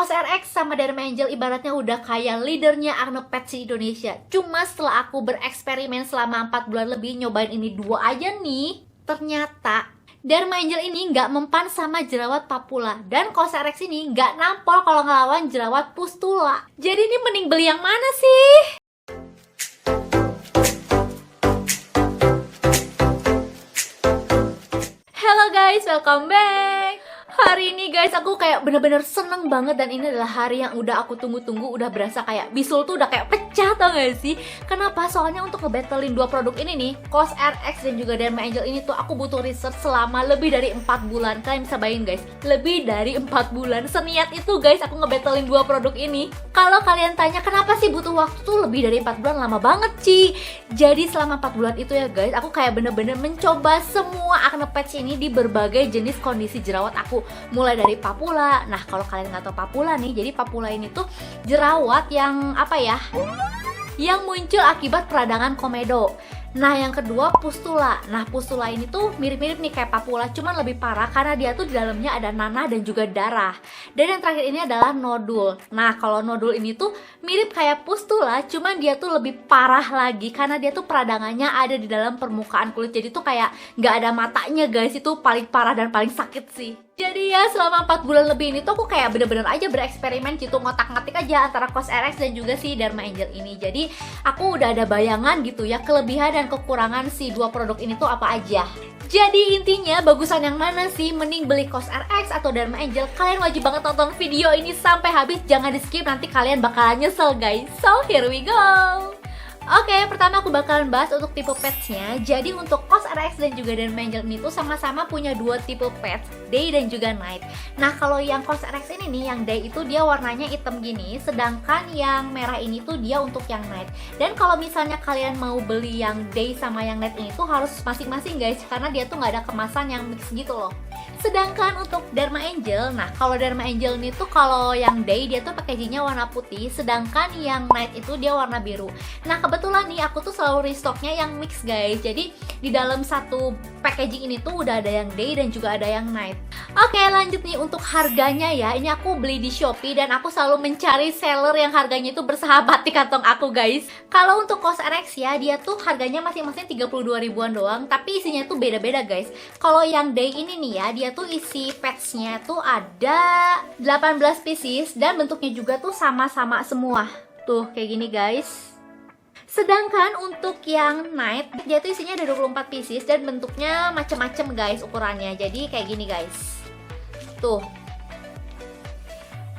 Cos RX sama Derma Angel ibaratnya udah kayak leadernya Acne Patch di Indonesia. Cuma setelah aku bereksperimen selama 4 bulan lebih nyobain ini dua aja nih, ternyata Derma Angel ini nggak mempan sama jerawat papula, dan Cos RX ini nggak nampol kalau ngelawan jerawat pustula. Jadi ini mending beli yang mana sih? Halo guys, welcome back. Hari ini guys, aku kayak bener-bener seneng banget. Dan ini adalah hari yang udah aku tunggu-tunggu. Udah berasa kayak bisul tuh udah kayak pecah, tau gak sih? Kenapa? Soalnya untuk ngebattlein dua produk ini nih, Cos RX dan juga Derma Angel ini tuh aku butuh research selama lebih dari 4 bulan. Kalian bisa bayangin guys, lebih dari 4 bulan. Seniat itu guys aku ngebattlein dua produk ini. Kalau kalian tanya kenapa sih butuh waktu tuh lebih dari 4 bulan, lama banget Ci. Jadi selama 4 bulan itu ya guys, aku kayak bener-bener mencoba semua acne patch ini di berbagai jenis kondisi jerawat aku. Mulai dari papula. Nah, kalau kalian nggak tahu papula nih, jadi papula ini tuh jerawat yang apa ya? Yang muncul akibat peradangan komedo. Nah, yang kedua pustula. Nah, pustula ini tuh mirip-mirip nih kayak papula, cuman lebih parah karena dia tuh di dalamnya ada nanah dan juga darah. Dan yang terakhir ini adalah nodul. Nah, kalau nodul ini tuh mirip kayak pustula, cuman dia tuh lebih parah lagi karena dia tuh peradangannya ada di dalam permukaan kulit. Jadi tuh kayak nggak ada matanya guys, itu paling parah dan paling sakit sih. Jadi ya selama 4 bulan lebih ini tuh aku kayak bener-bener aja bereksperimen gitu, ngotak-ngatik aja antara Cos RX dan juga si Derma Angel ini. Jadi aku udah ada bayangan gitu ya, kelebihan dan kekurangan si dua produk ini tuh apa aja. Jadi intinya bagusan yang mana sih? Mending beli Cos RX atau Derma Angel? Kalian wajib banget tonton video ini sampai habis, jangan di skip, nanti kalian bakalan nyesel guys. So here we go. Oke, pertama aku bakalan bahas untuk tipe patch-nya. Jadi untuk Cos RX dan juga Derma Angel ini tuh sama-sama punya dua tipe patch, day dan juga night. Nah, kalau yang Cos RX ini nih, yang day itu dia warnanya hitam gini, sedangkan yang merah ini tuh dia untuk yang night. Dan kalau misalnya kalian mau beli yang day sama yang night ini tuh harus masing-masing guys, karena dia tuh nggak ada kemasan yang mix gitu loh. Sedangkan untuk Derma Angel, nah kalau Derma Angel ini tuh kalau yang day dia tuh packagingnya warna putih, sedangkan yang night itu dia warna biru. Nah kebetulan nih aku tuh selalu restocknya yang mix guys. Jadi di dalam satu packaging ini tuh udah ada yang day dan juga ada yang night. Oke, lanjut nih untuk harganya ya. Ini aku beli di Shopee dan aku selalu mencari seller yang harganya itu bersahabat di kantong aku guys. Kalau untuk Cos RX ya, dia tuh harganya masing-masing 32 ribuan doang, tapi isinya tuh beda-beda guys. Kalau yang day ini nih ya, dia tuh isi patchnya tuh ada 18 pieces dan bentuknya juga tuh sama-sama semua. Tuh kayak gini guys. Sedangkan untuk yang night, dia tuh isinya ada 24 pieces dan bentuknya macem-macem guys ukurannya. Jadi kayak gini guys. Tuh.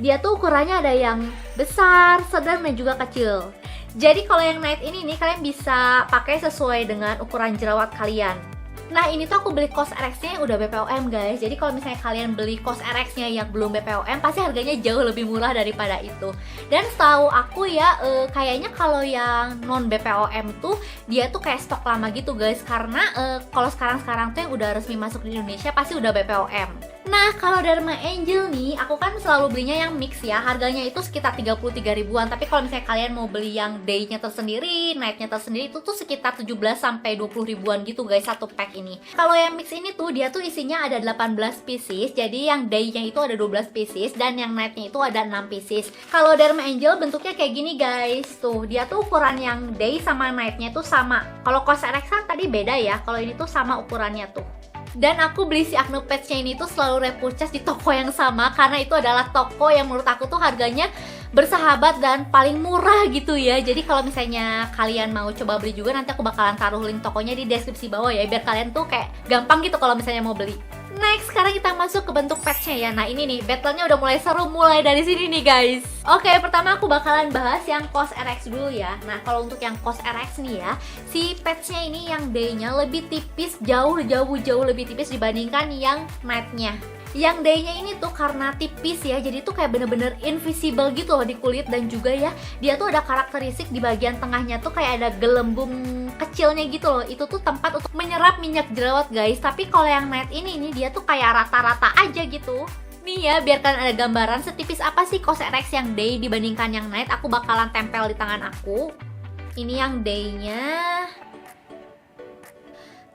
Dia tuh ukurannya ada yang besar, sedang dan juga kecil. Jadi kalau yang night ini nih kalian bisa pakai sesuai dengan ukuran jerawat kalian. Nah ini tuh aku beli Cos RX-nya yang udah BPOM guys. Jadi kalau misalnya kalian beli Cos RX-nya yang belum BPOM, pasti harganya jauh lebih murah daripada itu. Dan setahu aku ya, kayaknya kalau yang non BPOM tuh dia tuh kayak stok lama gitu guys. Karena kalau sekarang-sekarang tuh yang udah resmi masuk di Indonesia pasti udah BPOM. Nah kalau Derma Angel nih, aku kan selalu belinya yang mix ya. Harganya itu sekitar 33 ribuan. Tapi kalau misalnya kalian mau beli yang day-nya tersendiri, night-nya tersendiri, itu tuh sekitar 17 sampai 20 ribuan gitu guys satu pack ini. Kalau yang mix ini tuh dia tuh isinya ada 18 pieces. Jadi yang day-nya itu ada 12 pieces dan yang night-nya itu ada 6 pieces. Kalau Derma Angel bentuknya kayak gini guys. Tuh, dia tuh ukuran yang day sama night-nya tuh sama. Kalau Cos RX kan tadi beda ya. Kalau ini tuh sama ukurannya tuh. Dan aku beli si acne patch-nya ini tuh selalu repurchase di toko yang sama, karena itu adalah toko yang menurut aku tuh harganya bersahabat dan paling murah gitu ya. Jadi kalau misalnya kalian mau coba beli juga, nanti aku bakalan taruh link tokonya di deskripsi bawah ya, biar kalian tuh kayak gampang gitu kalau misalnya mau beli. Next, sekarang kita masuk ke bentuk patch-nya ya. Nah ini nih, battle-nya udah mulai seru mulai dari sini nih guys. Oke, pertama aku bakalan bahas yang Cos RX dulu ya. Nah kalau untuk yang Cos RX nih ya, si patch-nya ini yang day-nya lebih tipis, jauh lebih tipis dibandingkan yang night-nya. Yang day-nya ini tuh karena tipis ya, jadi tuh kayak bener-bener invisible gitu loh di kulit. Dan juga ya, dia tuh ada karakteristik di bagian tengahnya tuh kayak ada gelembung kecilnya gitu loh. Itu tuh tempat untuk menyerap minyak jerawat guys. Tapi kalau yang night ini nih, dia tuh kayak rata-rata aja gitu. Nih ya, biar kalian ada gambaran setipis apa sih Cos RX yang day dibandingkan yang night. Aku bakalan tempel di tangan aku. Ini yang day-nya.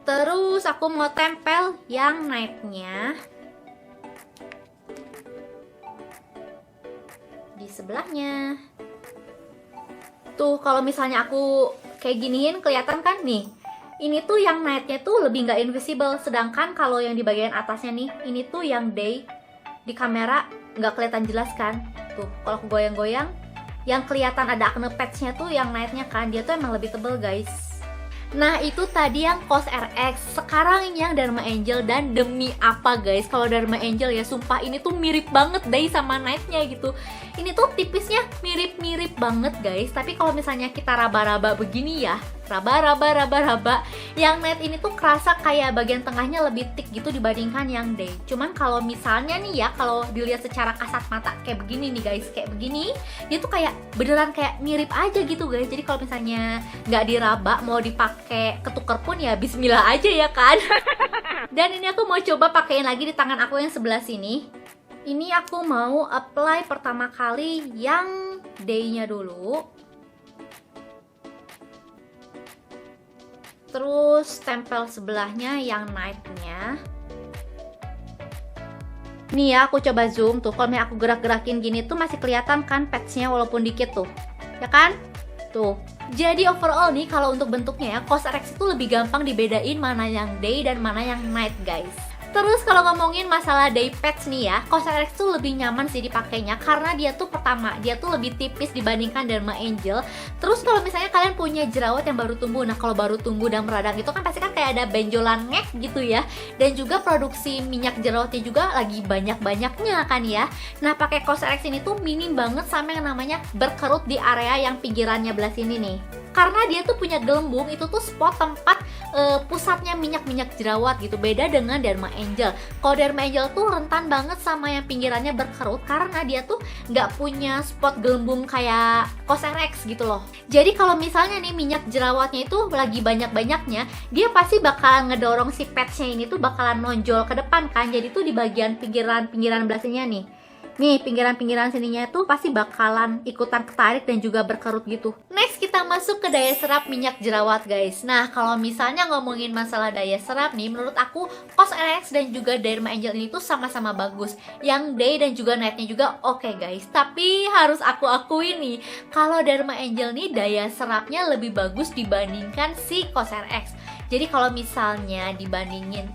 Terus aku mau tempel yang night-nya. di sebelahnya. Tuh kalau misalnya aku kayak giniin kelihatan kan nih. Ini tuh yang nightnya tuh lebih nggak invisible. Sedangkan kalau yang di bagian atasnya nih, ini tuh yang day di kamera nggak kelihatan jelas kan. Tuh kalau aku goyang-goyang, yang kelihatan ada acne patch-nya tuh yang nightnya kan, dia tuh emang lebih tebel guys. Nah itu tadi yang COS RX. Sekarang yang Dharma Angel. Dan demi apa guys, kalau Dharma Angel ya sumpah ini tuh mirip banget day sama nightnya gitu. Ini tuh tipisnya mirip-mirip banget guys. Tapi kalau misalnya kita raba-raba begini ya, raba, yang night ini tuh kerasa kayak bagian tengahnya lebih thick gitu dibandingkan yang day. Cuman kalau misalnya nih ya, kalau dilihat secara kasat mata kayak begini nih guys, kayak begini, dia tuh kayak beneran kayak mirip aja gitu guys. Jadi kalau misalnya nggak diraba, mau dipakai ketuker pun ya bismillah aja ya kan. Dan ini aku mau coba pakein lagi di tangan aku yang sebelah sini. Ini aku mau apply pertama kali yang day-nya dulu. Terus tempel sebelahnya yang night-nya. Nih ya, aku coba zoom tuh. Kalau aku gerak-gerakin gini tuh masih kelihatan kan patch-nya walaupun dikit tuh. Ya kan? Tuh. Jadi overall nih kalau untuk bentuknya ya, COS RX itu lebih gampang dibedain mana yang day dan mana yang night guys. Terus kalau ngomongin masalah day patch nih ya, COS RX tuh lebih nyaman sih dipakainya karena dia tuh pertama, dia tuh lebih tipis dibandingkan Dharma Angel. Terus kalau misalnya kalian punya jerawat yang baru tumbuh, nah kalau baru tumbuh dan meradang itu kan pasti kan kayak ada benjolan ngek gitu ya. Dan juga produksi minyak jerawatnya juga lagi banyak-banyaknya kan ya. Nah pakai COS RX ini tuh minim banget sama yang namanya berkerut di area yang pinggirannya belah sini nih. Karena dia tuh punya gelembung, itu tuh spot tempat pusatnya minyak-minyak jerawat gitu. Beda dengan Dharma Angel. Kalau Dharma Angel tuh rentan banget sama yang pinggirannya berkerut karena dia tuh nggak punya spot gelembung kayak COS RX gitu loh. Jadi kalau misalnya nih minyak jerawatnya itu lagi banyak-banyaknya, dia pasti bakalan ngedorong si patchnya ini tuh bakalan nonjol ke depan kan. Jadi tuh di bagian pinggiran belah sininya nih. Nih, pinggiran-pinggiran sininya tuh pasti bakalan ikutan ketarik dan juga berkerut gitu. Next, kita masuk ke daya serap minyak jerawat, guys. Nah, kalau misalnya ngomongin masalah daya serap nih, menurut aku COS RX dan juga Dharma Angel ini tuh sama-sama bagus. Yang day dan juga nightnya juga oke, guys. Tapi harus aku akui nih, kalau Dharma Angel nih daya serapnya lebih bagus dibandingkan si COS RX. Jadi kalau misalnya dibandingin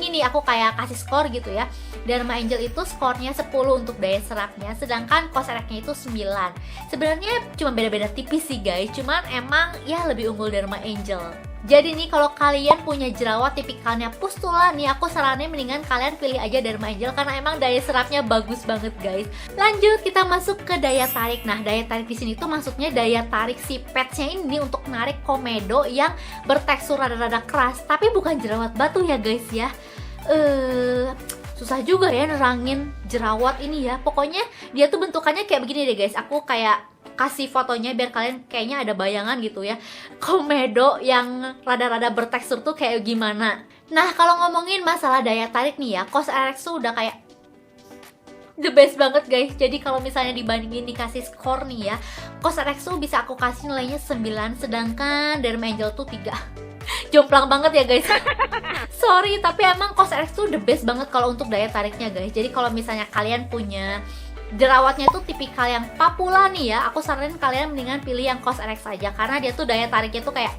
nih aku kayak kasih skor gitu ya. Dharma Angel itu skornya 10 untuk daya serapnya, sedangkan COS RX-nya itu 9. Sebenarnya cuma beda-beda tipis sih guys, cuman emang ya lebih unggul Dharma Angel. Jadi nih kalau kalian punya jerawat tipikalnya pustula nih, aku saranin mendingan kalian pilih aja Dharma Angel karena emang daya serapnya bagus banget guys. Lanjut kita masuk ke daya tarik. Nah, daya tarik di sini tuh maksudnya daya tarik si patch-nya ini untuk narik komedo yang bertekstur rada-rada keras, tapi bukan jerawat batu ya guys ya. Susah juga ya nerangin jerawat ini ya. Pokoknya dia tuh bentukannya kayak begini deh guys. Aku kayak kasih fotonya biar kalian kayaknya ada bayangan gitu ya. Komedo yang rada-rada bertekstur tuh kayak gimana. Nah kalau ngomongin masalah daya tarik nih ya, COS RX tuh udah kayak the best banget guys. Jadi kalau misalnya dibandingin dikasih skor nih ya, COS RX tuh bisa aku kasih nilainya 9, sedangkan Dharma Angel tuh 3. Jomplang banget ya guys. Sorry, tapi emang COS RX tuh the best banget kalau untuk daya tariknya guys. Jadi kalau misalnya kalian punya jerawatnya tuh tipikal yang papula nih ya, aku saranin kalian mendingan pilih yang COS RX aja karena dia tuh daya tariknya tuh kayak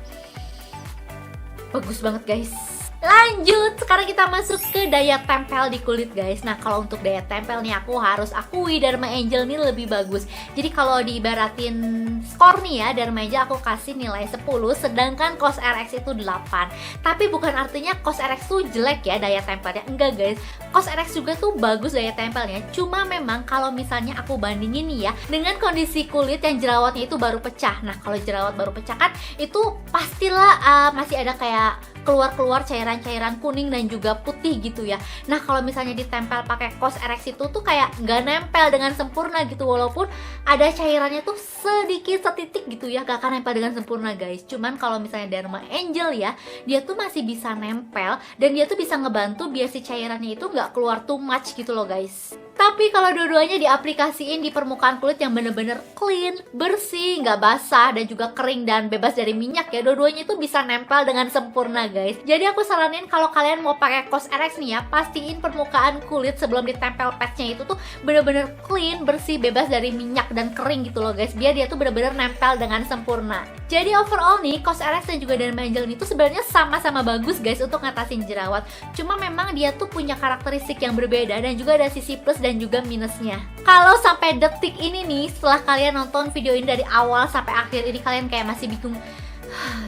bagus banget guys. Lanjut, sekarang kita masuk ke daya tempel di kulit guys. Nah kalau untuk daya tempel nih aku harus akui Dharma Angel nih lebih bagus. Jadi kalau diibaratin skor nih ya, Dharma Angel aku kasih nilai 10, sedangkan COS RX itu 8. Tapi bukan artinya COS RX tuh jelek ya daya tempelnya, enggak guys. COS RX juga tuh bagus daya tempelnya. Cuma memang kalau misalnya aku bandingin nih ya dengan kondisi kulit yang jerawatnya itu baru pecah. Nah kalau jerawat baru pecah kan itu pastilah masih ada kayak keluar-keluar cairan-cairan kuning dan juga putih gitu ya. Nah kalau misalnya ditempel pakai COS RX itu tuh kayak nggak nempel dengan sempurna gitu, walaupun ada cairannya tuh sedikit setitik gitu ya, gak akan nempel dengan sempurna guys. Cuman kalau misalnya Dharma Angel ya, dia tuh masih bisa nempel dan dia tuh bisa ngebantu biar si cairannya itu nggak keluar too much gitu loh guys. Tapi kalau dua-duanya diaplikasiin di permukaan kulit yang bener-bener clean, bersih, nggak basah, dan juga kering dan bebas dari minyak ya, dua-duanya itu bisa nempel dengan sempurna guys. Jadi aku saranin kalau kalian mau pakai COSRX nih ya, pastiin permukaan kulit sebelum ditempel patchnya itu tuh bener-bener clean, bersih, bebas dari minyak dan kering gitu loh guys, biar dia tuh bener-bener nempel dengan sempurna. Jadi overall nih, COSRX dan juga Dermaangel ini tuh sebenarnya sama-sama bagus guys untuk ngatasin jerawat. Cuma memang dia tuh punya karakteristik yang berbeda dan juga ada sisi plus dan juga minusnya. Kalau sampai detik ini nih, setelah kalian nonton video ini dari awal sampai akhir ini kalian kayak masih bingung,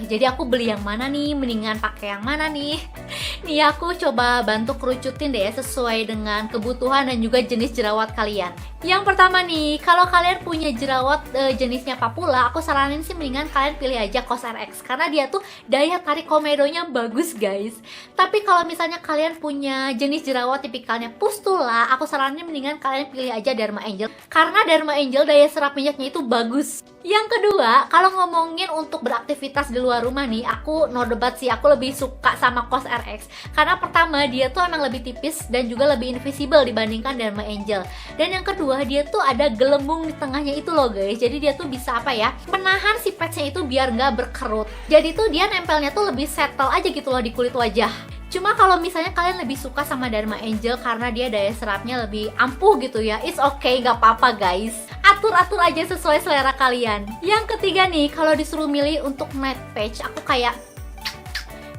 jadi aku beli yang mana nih, mendingan pakai yang mana nih? Nih aku coba bantu kerucutin deh ya, sesuai dengan kebutuhan dan juga jenis jerawat kalian. Yang pertama nih, kalau kalian punya jerawat jenisnya papula, aku saranin sih mendingan kalian pilih aja COSRX karena dia tuh daya tarik komedonya bagus guys. Tapi kalau misalnya kalian punya jenis jerawat tipikalnya pustula, aku saranin mendingan kalian pilih aja Dermaangel karena Dermaangel daya serap minyaknya itu bagus. Yang kedua, kalau ngomongin untuk beraktivitas di luar rumah nih, aku no debat sih, aku lebih suka sama COSRX karena pertama dia tuh emang lebih tipis dan juga lebih invisible dibandingkan Dermaangel. Dan yang kedua, dia tuh ada gelembung di tengahnya itu loh guys, jadi dia tuh bisa apa ya, menahan si patchnya itu biar nggak berkerut. Jadi tuh dia nempelnya tuh lebih settle aja gitu loh di kulit wajah. Cuma kalau misalnya kalian lebih suka sama Dermaangel karena dia daya serapnya lebih ampuh gitu ya, it's okay, gak apa-apa guys. Atur-atur aja sesuai selera kalian. Yang ketiga nih, kalau disuruh milih untuk night patch, aku kayak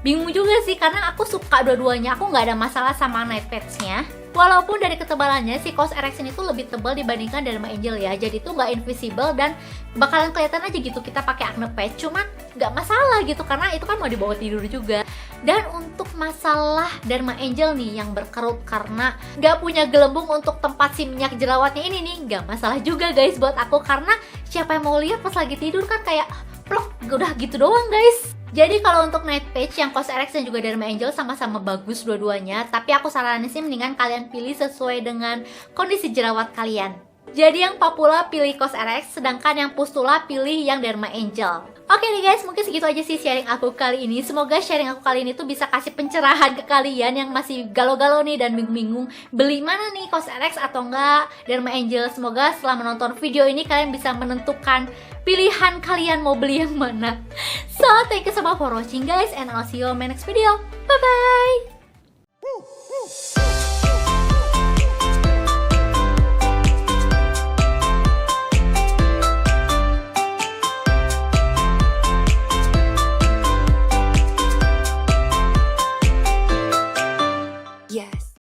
bingung juga sih karena aku suka dua-duanya, aku nggak ada masalah sama night patchnya. Walaupun dari ketebalannya si COSRX ini tuh lebih tebal dibandingkan Dermaangel ya, jadi tuh nggak invisible dan bakalan kelihatan aja gitu kita pakai acne patch. Cuma nggak masalah gitu karena itu kan mau dibawa tidur juga. Dan untuk masalah Dermaangel nih yang berkerut karena nggak punya gelembung untuk tempat si minyak jerawatnya ini nih, nggak masalah juga guys buat aku karena siapa yang mau lihat pas lagi tidur kan kayak plok, udah gitu doang guys. Jadi kalau untuk night patch yang COSRX dan juga Dermaangel sama-sama bagus dua-duanya, tapi aku saranin sih mendingan kalian pilih sesuai dengan kondisi jerawat kalian. Jadi yang papula pilih COSRX, sedangkan yang pustula pilih yang Dermaangel. Oke nih guys, mungkin segitu aja sih sharing aku kali ini. Semoga sharing aku kali ini tuh bisa kasih pencerahan ke kalian yang masih galau-galau nih dan bingung-bingung beli mana nih, COSRX atau enggak Dermaangel. Semoga setelah menonton video ini kalian bisa menentukan pilihan kalian mau beli yang mana. So, thank you so much for watching guys, and I'll see you on my next video. Bye-bye!